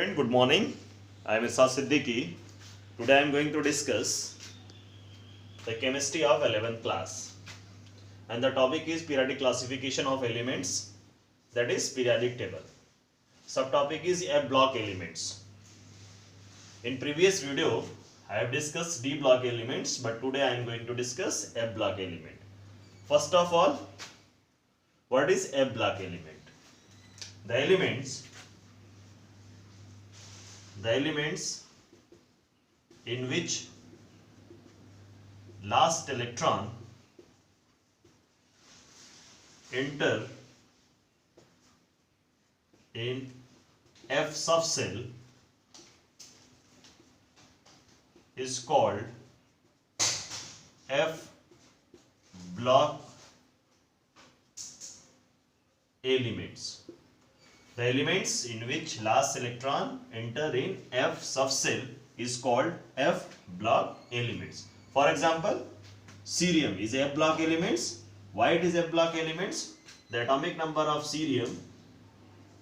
Student, good morning. I am Isha Siddiqui. Today I am going to discuss the chemistry of 11th class, and the topic is periodic classification of elements, that is periodic table. Subtopic is F block elements. In previous video I have discussed D block elements, but today I am going to discuss F block element. First of all, what is F block element? The elements in which last electron enter in F subcell is called F block elements. The elements in which last electron enter in F subcell is called F block elements. For example, cerium is F block elements. Why it is F block elements? The atomic number of cerium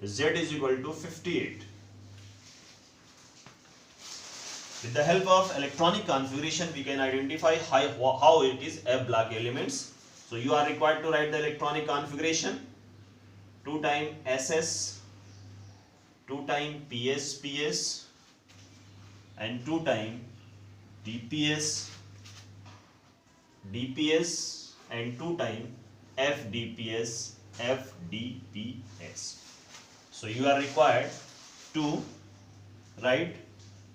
Z is equal to 58. With the help of electronic configuration, we can identify how it is F block elements. So you are required to write the electronic configuration: 2 times SS, 2 times PS and 2 times DPS and 2 times FDPS. So you are required to write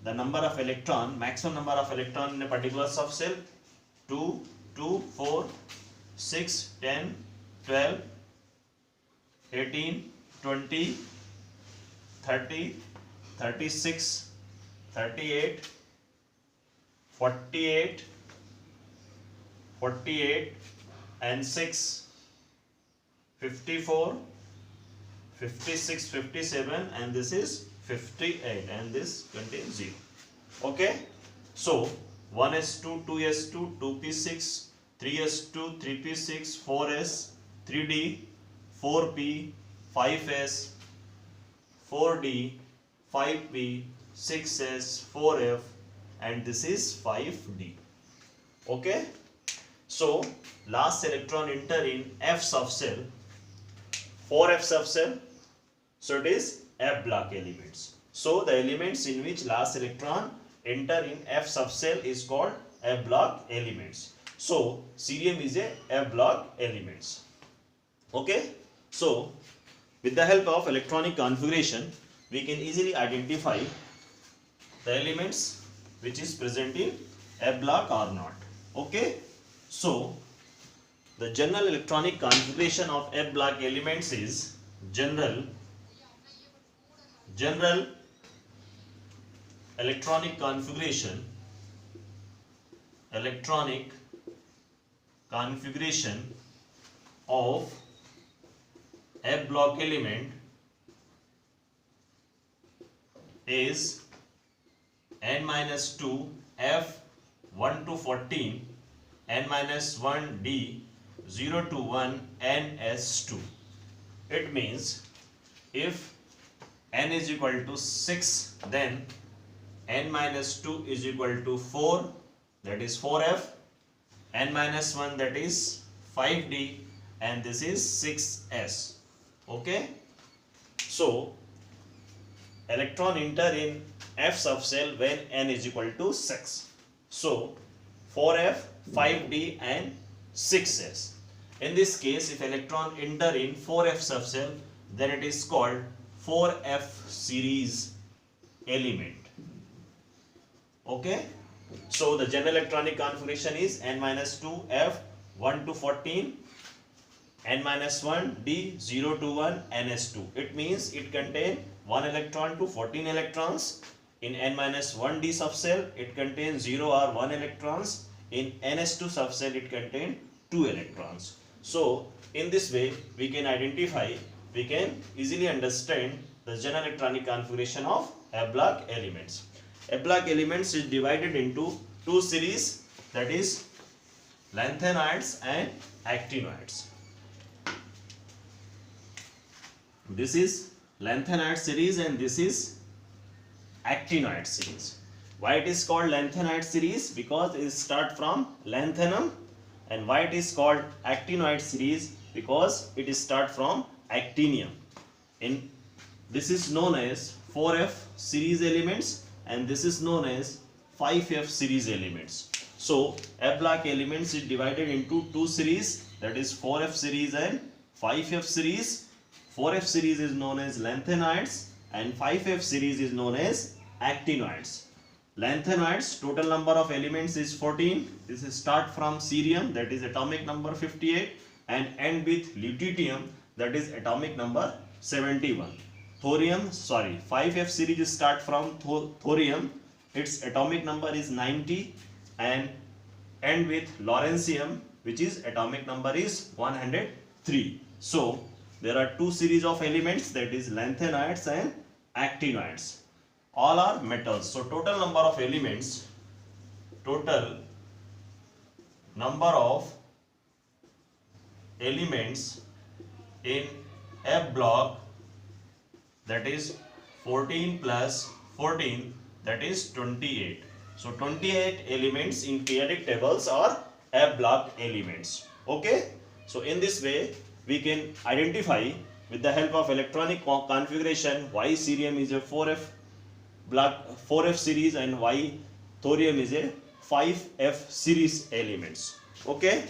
the number of electron, maximum number of electron in a particular subcell: 2, 2, 4, 6, 10, 12, 18, 20, 30, 36, 38, 48, 48 and 6, 54, 56, 57 and this is 58 and this contains 0. Okay. So 1s2, 2s2, 2p6, 3s2, 3p6, 4s, 3d, 4p, 5s, 4d, 5p, 6s, 4f and this is 5d. Okay. So last electron enter in F subcell, 4f subcell, so it is F block elements. So the elements in which last electron enter in F subcell is called F block elements. So cerium is a F block elements. Okay. So with the help of electronic configuration, we can easily identify the elements which is present in F block or not. Okay. So the general electronic configuration of F block elements is general electronic configuration of F block element is n-2 F 1 to 14 n-1 D 0 to 1 ns2. It means if n is equal to 6, then n-2 is equal to 4, that is 4f, n-1 that is 5d and this is 6s. Okay. So electron enter in F subcell when n is equal to 6. So 4f, 5d and 6s. In this case, if electron enter in 4f subcell, then it is called 4f series element. Okay. So the general electronic configuration is n-2 F 1 to 14 n-1 D 0 to 1 ns2. It means it contains 1 electron to 14 electrons. In n-1 D subcell it contains 0 or 1 electrons. In ns2 subcell it contains 2 electrons. So in this way we can easily understand the general electronic configuration of F block elements. F block elements is divided into two series, that is lanthanoids and actinoids. This is lanthanoid series and this is actinoid series. Why it is called lanthanoid series? Because it start from lanthanum. And why it is called actinoid series? Because it is start from actinium. In this is known as 4f series elements, and this is known as 5f series elements. So F block elements is divided into two series, that is 4f series and 5f series. 4f series is known as lanthanoids and 5f series is known as actinoids. Lanthanoids, total number of elements is 14. This is start from cerium, that is atomic number 58, and end with lutetium, that is atomic number 71. Thorium, 5f series start from thorium, its atomic number is 90, and end with lawrencium, which is atomic number is 103. So there are two series of elements, that is lanthanoids and actinoids. All are metals. So total number of elements, in F block, that is 14 plus 14, that is 28. So 28 elements in periodic tables are F block elements. Okay. So in this way we can identify with the help of electronic configuration why cerium is a 4f series and why thorium is a 5f series elements. Okay.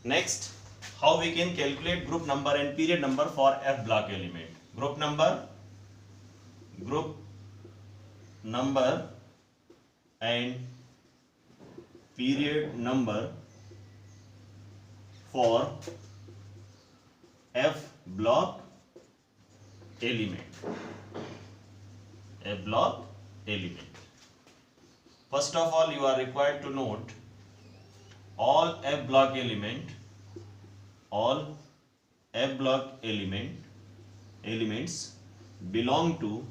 Next, how we can calculate group number and period number for F block element. Group number and period number for F block element. First of all, you are required to note all F block elements belong to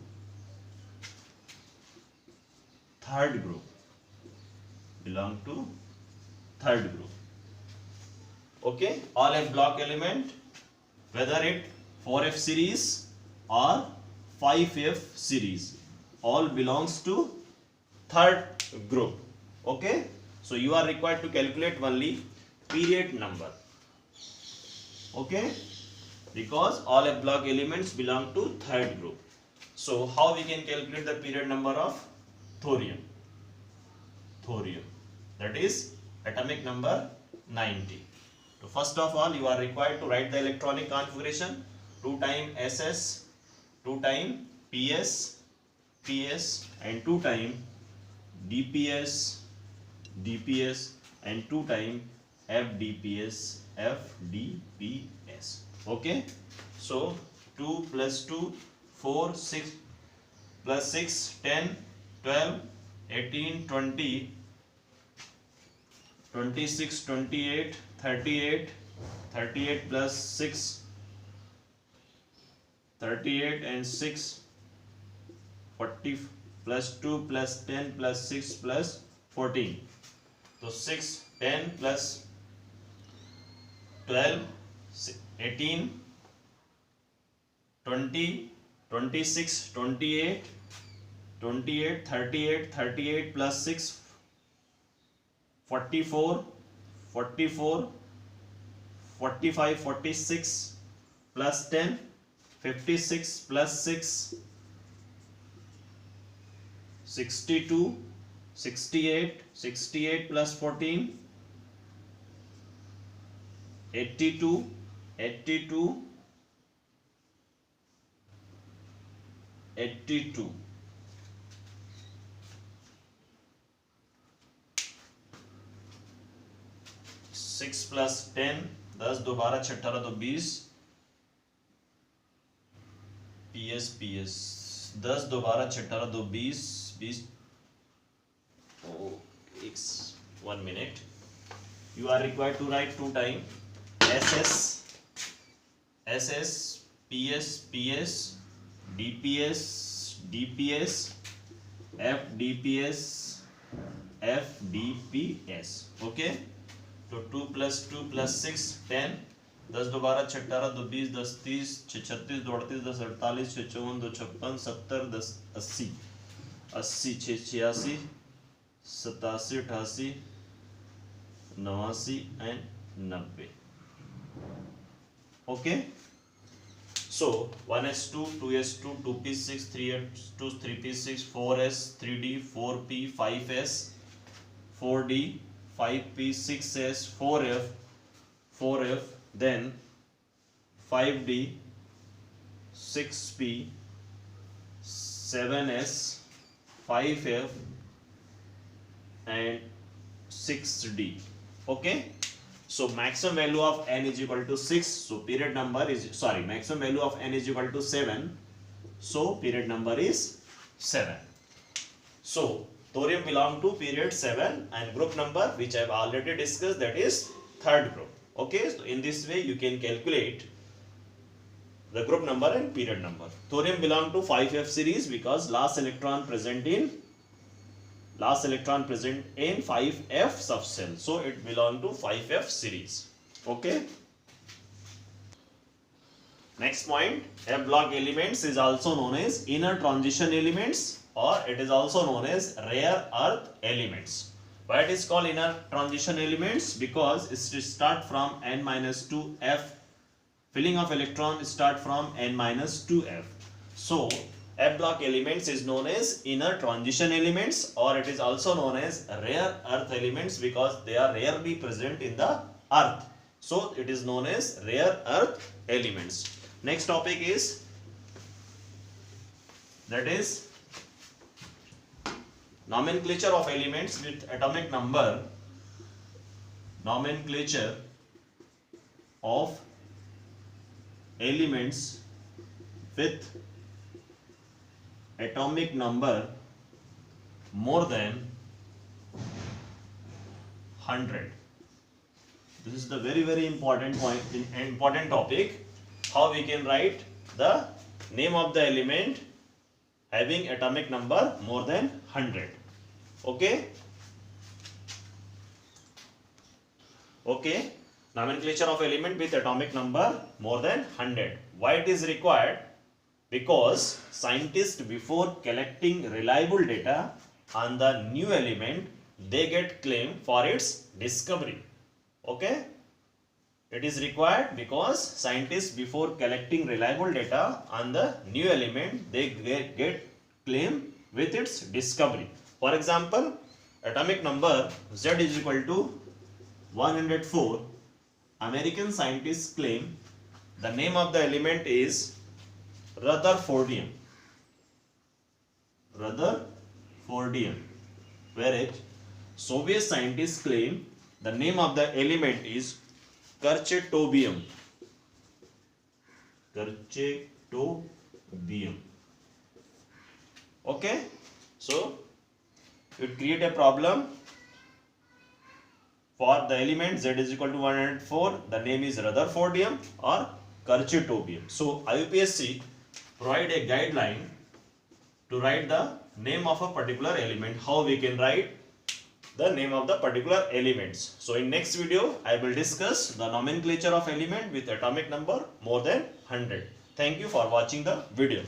third group. Okay, all F block element, whether it 4f series or 5f series, all belongs to third group. Okay, so you are required to calculate only period number. Okay, because all F block elements belong to third group. So how we can calculate the period number of thorium? That is atomic number 90. So first of all, you are required to write the electronic configuration: 2 times SS, 2 times PS, and 2 times DPS, and 2 times FDPS. Okay. So 2 plus 2, 4, 6 plus 6, 10, 12, 18, 20, 26, 28, 38 plus 6, 38 and 6, 40 plus 2 plus 10 plus 6 plus 14. So 6, 10 plus 12, 18, 20, 26, 28, 38 plus 6, 44, 45, 46 plus 10, 56 plus 6, 62, 68 plus 14, 82, 6 plus 10, 10 2 12 6 18 2 20, PS 10 2 12 6 18 2 20. Oh, it's 1 minute. You are required to write 2 times SS, PS, DPS, FDPS. Okay. So 2 plus 6, 10, 10 दो 12, 6 18, 2 20, 10 30, 6 36, 2 38, 10 48, 6 54, 2 56, 70, 10 80, 80 6 86, 87 88, 89 and 90. Okay. So 1s2, 2s2, 2p6, 3s2, 3p6, 4s, 3d, 4p, 5s, 4d, 5p, 6s, 4f, 4f, then 5d, 6p, 7s, 5f and 6d. Okay. So maximum value of n is equal to 6. So period number is, sorry, maximum value of n is equal to 7. So period number is 7. So thorium belong to period 7 and group number which I have already discussed, that is third group. Okay, so in this way you can calculate the group number and period number. Thorium belong to 5f series because last electron present in 5f subcell, so it belong to 5f series. Okay. Next point, f block elements is also known as inner transition elements, or it is also known as rare earth elements. Why it is called inner transition elements? Because it start from n-2f, filling of electron start from n-2f. So f block elements is known as inner transition elements, or it is also known as rare earth elements because they are rarely present in the earth. So it is known as rare earth elements. Next topic is, that is nomenclature of elements with atomic number. Nomenclature of elements with atomic number more than 100. This is the very important point, important topic. How we can write the name of the element having atomic number more than 100. Okay. Okay. Nomenclature of element with atomic number more than 100. Why it is required? Because scientists, before collecting reliable data on the new element, they get claim for its discovery. Okay. It is required because scientists, before collecting reliable data on the new element, they get claim with its discovery. For example, atomic number Z is equal to 104. American scientists claim the name of the element is Rutherfordium. Rutherfordium. Whereas Soviet scientists claim the name of the element is Kirchetobium. Kirchetobium. Okay. So it create a problem. For the element Z is equal to 104, the name is Rutherfordium or Kirchetobium. So IUPSC provide a guideline to write the name of a particular element. How we can write the name of the particular elements. So in next video I will discuss the nomenclature of element with atomic number more than 100. Thank you for watching the video.